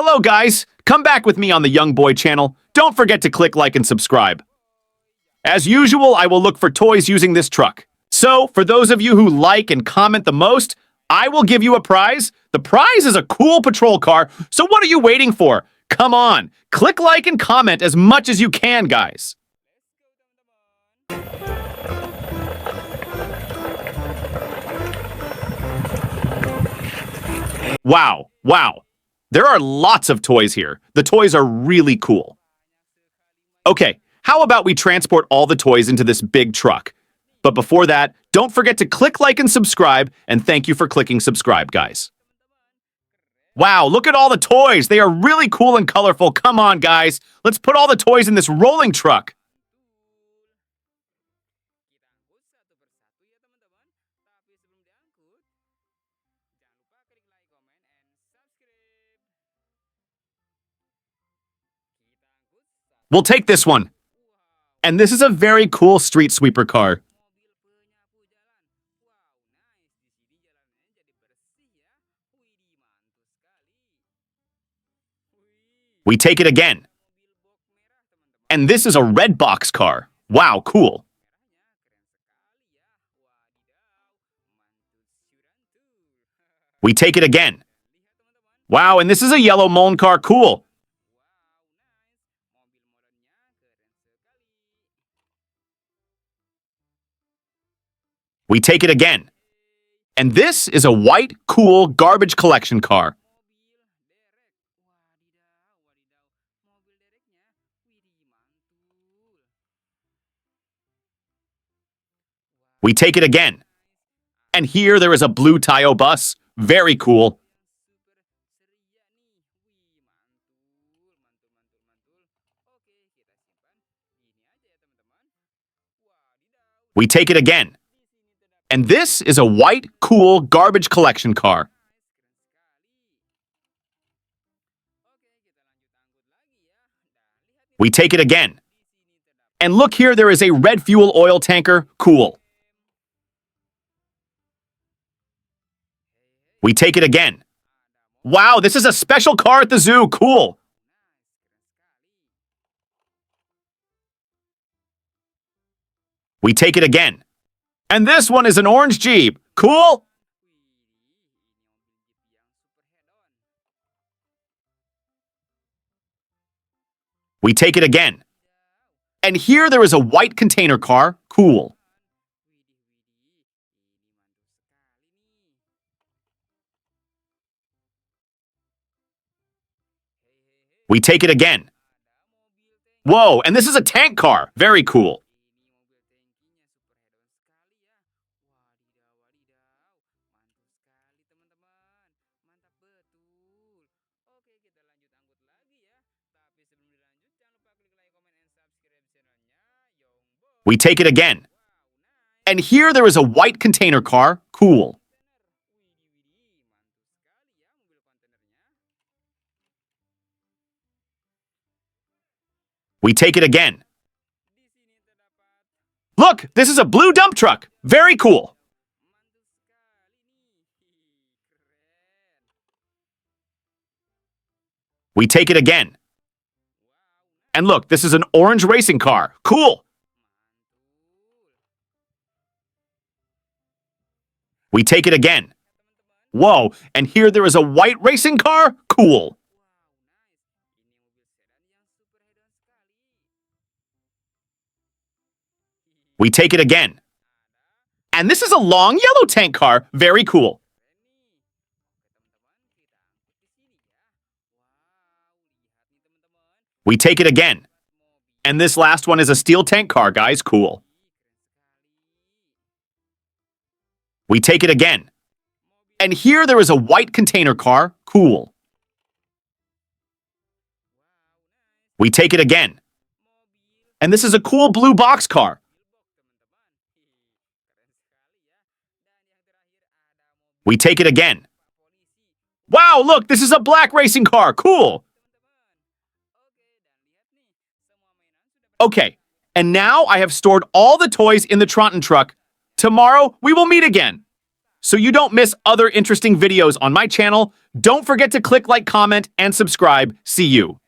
Hello guys, come back with me on the Young Boy channel. Don't forget to click like and subscribe. As usual, I will look for toys using this truck. So, for those of you who like and comment the most, I will give you a prize. The prize is a cool patrol car, so what are you waiting for? Come on, click like and comment as much as you can, guys. Wow. There are lots of toys here. The toys are really cool. Okay, how about we transport all the toys into this big truck? But before that, don't forget to click like and subscribe, and thank you for clicking subscribe, guys. Wow, look at all the toys. They are really cool and colorful. Come on, guys. Let's put all the toys in this rolling truck. We'll take this one. And this is a very cool street sweeper car. We take it again. And this is a red box car. Wow, cool. We take it again. Wow, and this is a yellow Mullen car. Cool. We take it again. And this is a white, cool garbage collection car. We take it again. And here there is a blue Tayo bus. Very cool. We take it again. And this is a white, cool garbage collection car. We take it again. And look here, there is a red fuel oil tanker. Cool. We take it again. Wow, this is a special car at the zoo. Cool. We take it again. And this one is an orange Jeep. Cool. We take it again. And here there is a white container car. Cool. We take it again. Whoa, and this is a tank car. Very cool. We take it again. And here there is a white container car. Cool. We take it again. Look, this is a blue dump truck. Very cool. We take it again. And look, this is an orange racing car. Cool. We take it again. Whoa, and here there is a white racing car? Cool. We take it again. And this is a long yellow tank car. Very cool. We take it again. And this last one is a steel tank car, guys. Cool. We take it again. And here there is a white container car. Cool. We take it again. And this is a cool blue box car. We take it again. Wow, look, this is a black racing car. Cool. Okay, and now I have stored all the toys in the Tronton truck. Tomorrow, we will meet again. So you don't miss other interesting videos on my channel, don't forget to click like, comment, and subscribe. See you.